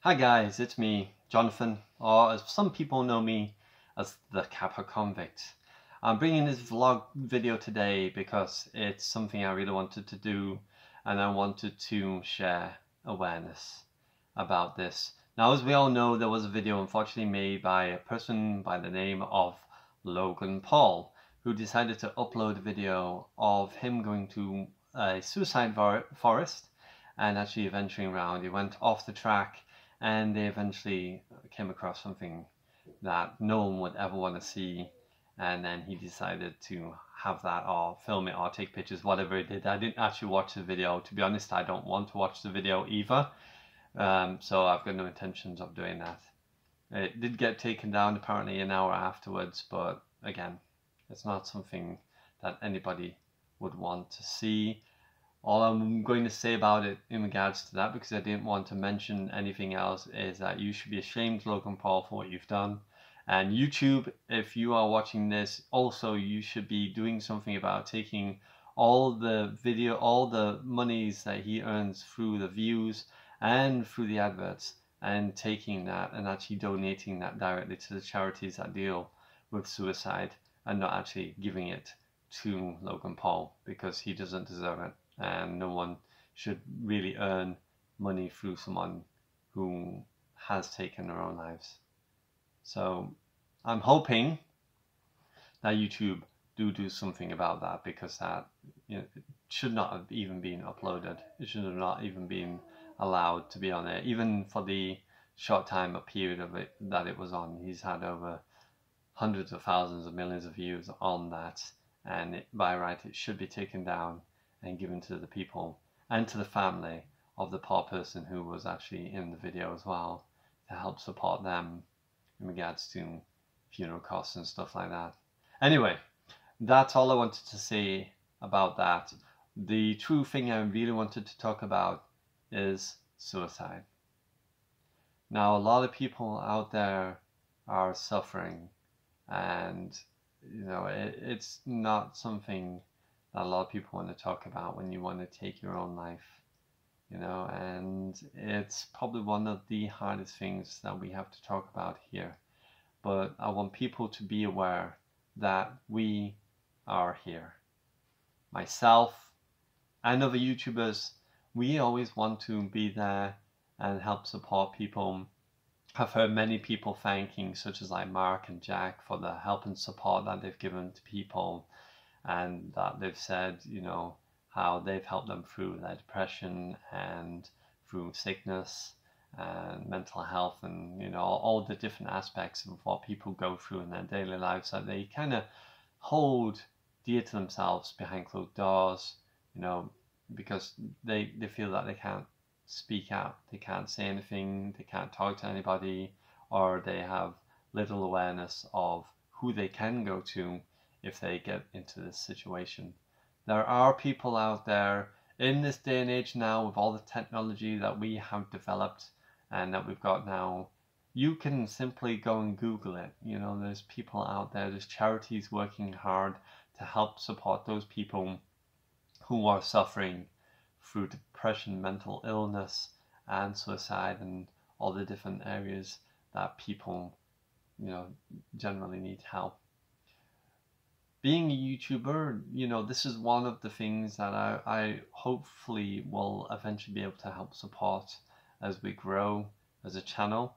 Hi guys, it's me, Jonathan, or as some people know me as the Kappa Convict. I'm bringing this vlog video today because it's something I really wanted to do and I wanted to share awareness about this. Now, as we all know, there was a video unfortunately made by a person by the name of Logan Paul, who decided to upload a video of him going to a suicide forest and actually venturing around. He went off the track and they eventually came across something that no one would ever want to see, and then he decided to have that or film it or take pictures, whatever he did. I didn't actually watch the video. To be honest, I don't want to watch the video either, so I've got no intentions of doing that. It did get taken down apparently an hour afterwards, but again, it's not something that anybody would want to see. All I'm going to say about it in regards to that, because I didn't want to mention anything else, is that you should be ashamed, Logan Paul, for what you've done. And YouTube, if you are watching this, also you should be doing something about taking all the monies that he earns through the views and through the adverts, and taking that and actually donating that directly to the charities that deal with suicide, and not actually giving it to Logan Paul, because he doesn't deserve it. And no one should really earn money through someone who has taken their own lives. So I'm hoping that YouTube do something about that, because that, it should not have even been uploaded. It should have not even been allowed to be on there, even for the short time or period of it that it was on. He's had over hundreds of thousands of millions of views on that, and by right it should be taken down and given to the people and to the family of the poor person who was actually in the video as well, to help support them in regards to funeral costs and stuff like that. Anyway, that's all I wanted to say about that. The true thing I really wanted to talk about is suicide. Now, a lot of people out there are suffering, and it's not something that a lot of people want to talk about when you want to take your own life, and it's probably one of the hardest things that we have to talk about here. But I want people to be aware that we are here. Myself and other YouTubers, we always want to be there and help support people. I've heard many people thanking, such as like Mark and Jack, for the help and support that they've given to people, and that they've said, how they've helped them through their depression and through sickness and mental health, and all the different aspects of what people go through in their daily lives that they kind of hold dear to themselves behind closed doors, because they feel that they can't speak out, they can't say anything, they can't talk to anybody, or they have little awareness of who they can go to if they get into this situation. There are people out there in this day and age now, with all the technology that we have developed and that we've got now. You can simply go and Google it. There's people out there, there's charities working hard to help support those people who are suffering through depression, mental illness, and suicide, and all the different areas that people, generally need help. Being a YouTuber, this is one of the things that I hopefully will eventually be able to help support as we grow as a channel.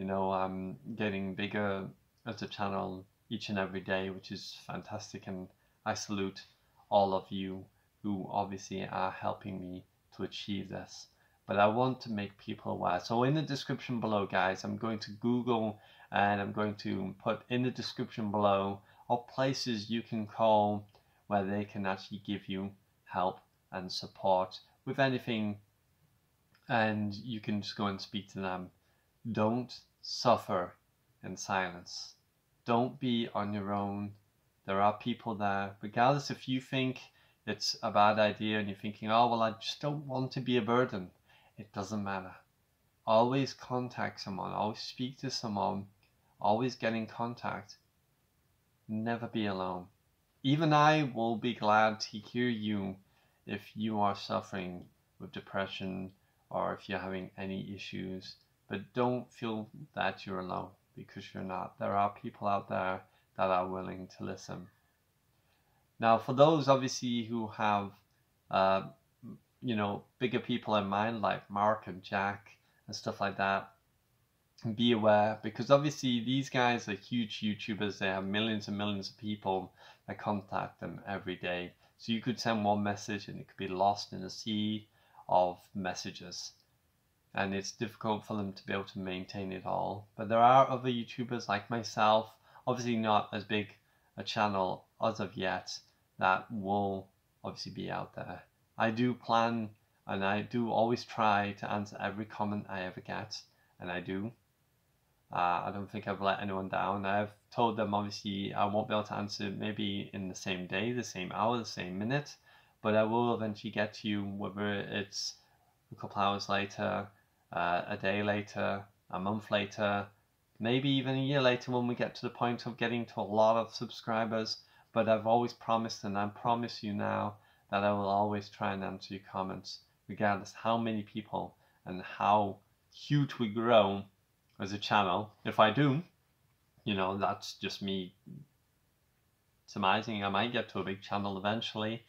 I'm getting bigger as a channel each and every day, which is fantastic, and I salute all of you who obviously are helping me to achieve this. But I want to make people aware. So in the description below, guys, I'm going to Google, and I'm going to put in the description below of places you can call where they can actually give you help and support with anything, and you can just go and speak to them. Don't suffer in silence. Don't be on your own. There are people there, regardless if you think it's a bad idea and you're thinking, oh, well, I just don't want to be a burden. It doesn't matter. Always contact someone, always speak to someone, always get in contact. Never be alone. Even I will be glad to hear you if you are suffering with depression, or if you're having any issues but don't feel that you're alone, because you're not. There are people out there that are willing to listen. Now, for those obviously who have, uh, bigger people in mind, like Mark and Jack and stuff like that, be aware, because obviously these guys are huge YouTubers. They have millions and millions of people that contact them every day. So you could send one message and it could be lost in a sea of messages. And it's difficult for them to be able to maintain it all. But there are other YouTubers like myself, obviously not as big a channel as of yet, that will obviously be out there. I do plan, and I do always try to answer every comment I ever get, and I do. I don't think I've let anyone down. I've told them obviously I won't be able to answer maybe in the same day, the same hour, the same minute, but I will eventually get to you, whether it's a couple hours later, a day later, a month later, maybe even a year later when we get to the point of getting to a lot of subscribers. But I've always promised, and I promise you now, that I will always try and answer your comments, regardless how many people and how huge we grow as a channel. If I do, that's just me surmising I might get to a big channel eventually.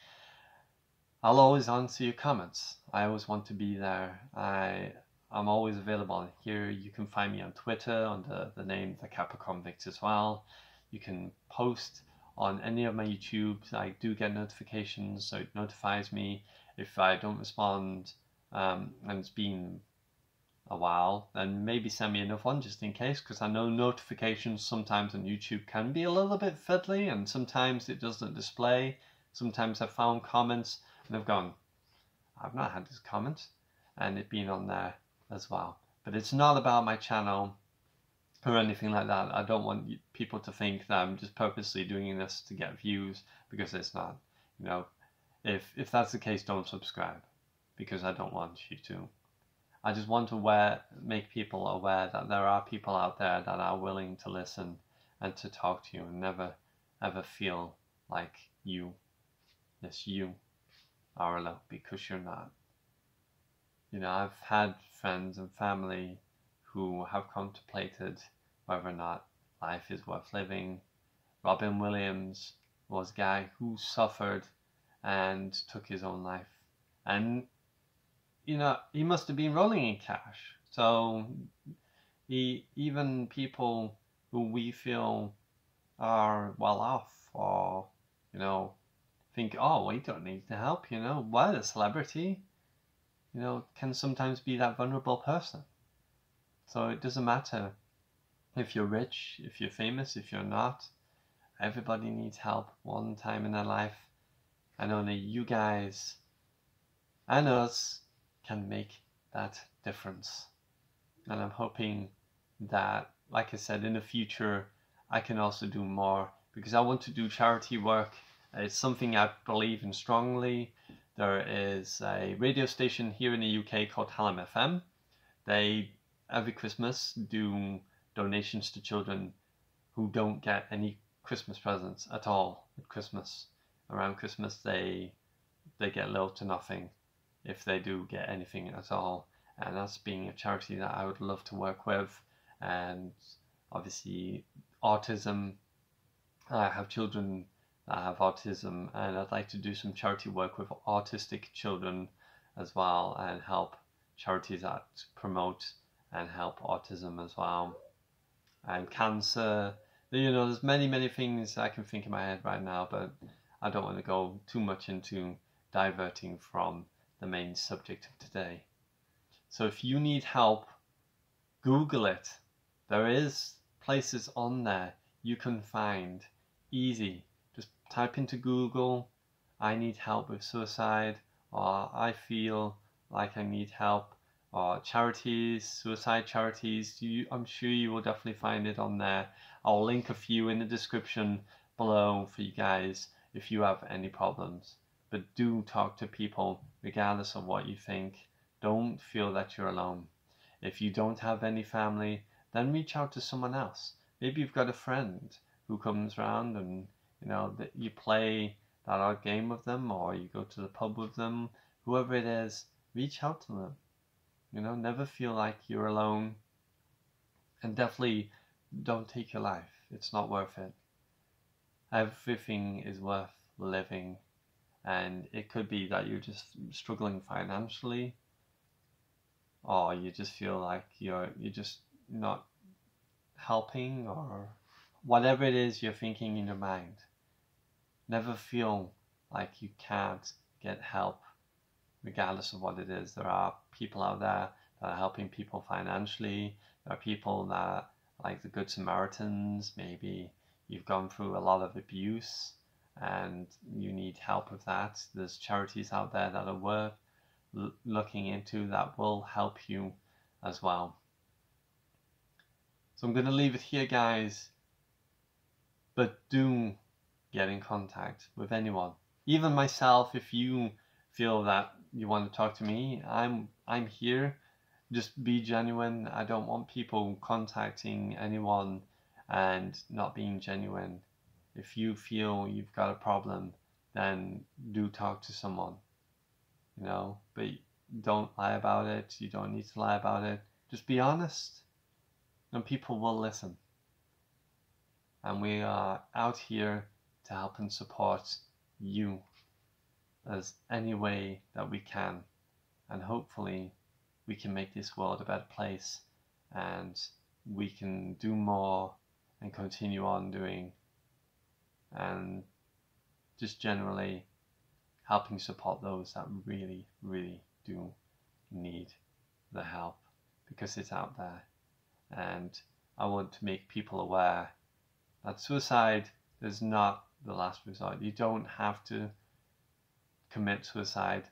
I'll always answer your comments. I always want to be there. I'm always available here. You can find me on Twitter under the name The Kappa Convict as well. You can post on any of my YouTubes. I do get notifications, so it notifies me if I don't respond, and it's been a while, then maybe send me another one just in case, because I know notifications sometimes on YouTube can be a little bit fiddly, and sometimes it doesn't display. Sometimes I've found comments and I've gone, I've not had this comment, and it being on there as well. But it's not about my channel or anything like that. I don't want people to think that I'm just purposely doing this to get views, because it's not. If that's the case, don't subscribe, because I don't want you to. I just want to make people aware that there are people out there that are willing to listen and to talk to you, and never ever feel like you are alone, because you're not. I've had friends and family who have contemplated whether or not life is worth living. Robin Williams was a guy who suffered and took his own life. And he must have been rolling in cash. So even people who we feel are well off, or think, oh, we don't need the help, we're a celebrity, can sometimes be that vulnerable person. So it doesn't matter if you're rich, if you're famous, if you're not. Everybody needs help one time in their life, and only you guys and us can make that difference. And I'm hoping that, like I said, in the future I can also do more, because I want to do charity work. It's something I believe in strongly. There is a radio station here in the UK called Hallam FM. They every Christmas do donations to children who don't get any Christmas presents at all at Christmas. Around Christmas they get little to nothing, if they do get anything at all. And that's being a charity that I would love to work with. And obviously autism, I have children that have autism, and I'd like to do some charity work with autistic children as well, and help charities that promote and help autism as well. And cancer, there's many things I can think in my head right now, but I don't want to go too much into diverting from the main subject of today. So if you need help, Google it. There is places on there you can find easy. Just type into Google, I need help with suicide, or I feel like I need help, or charities, suicide charities. I'm sure you will definitely find it on there. I'll link a few in the description below for you guys if you have any problems. But do talk to people regardless of what you think. Don't feel that you're alone. If you don't have any family, then reach out to someone else. Maybe you've got a friend who comes around and that you play that odd game with them, or you go to the pub with them. Whoever it is, reach out to them. Never feel like you're alone. And definitely don't take your life. It's not worth it. Everything is worth living. And it could be that you're just struggling financially, or you just feel like you're just not helping, or whatever it is you're thinking in your mind. Never feel like you can't get help, regardless of what it is. There are people out there that are helping people financially. There are people that, like the Good Samaritans, maybe you've gone through a lot of abuse and you need help with that. There's charities out there that are worth looking into that will help you as well. So I'm going to leave it here, guys, but do get in contact with anyone, even myself. If you feel that you want to talk to me, I'm here. Just be genuine. I don't want people contacting anyone and not being genuine. If you feel you've got a problem, then do talk to someone, you know, but don't lie about it. You don't need to lie about it. Just be honest, and people will listen. And we are out here to help and support you as any way that we can. And hopefully we can make this world a better place, and we can do more and continue on doing, and just generally helping support those that really, really do need the help, because it's out there. And I want to make people aware that suicide is not the last resort. You don't have to commit suicide.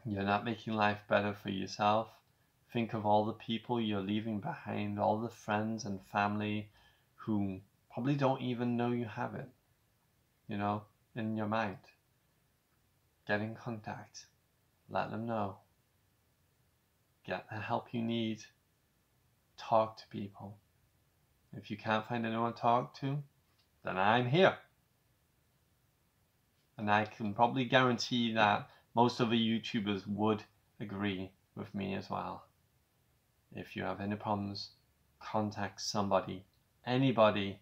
You're not making life better for yourself. Think of all the people you're leaving behind, all the friends and family who probably don't even know you have it, you know, in your mind. Get in contact. Let them know. Get the help you need. Talk to people. If you can't find anyone to talk to, then I'm here. And I can probably guarantee that most of the YouTubers would agree with me as well. If you have any problems, contact somebody, anybody,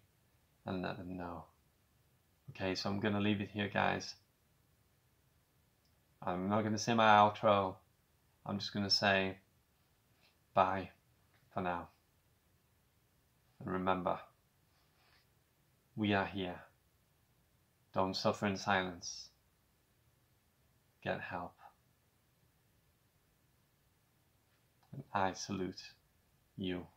and let them know. Okay, so I'm going to leave it here, guys. I'm not going to say my outro. I'm just going to say bye for now. And remember, we are here. Don't suffer in silence. Get help. And I salute you.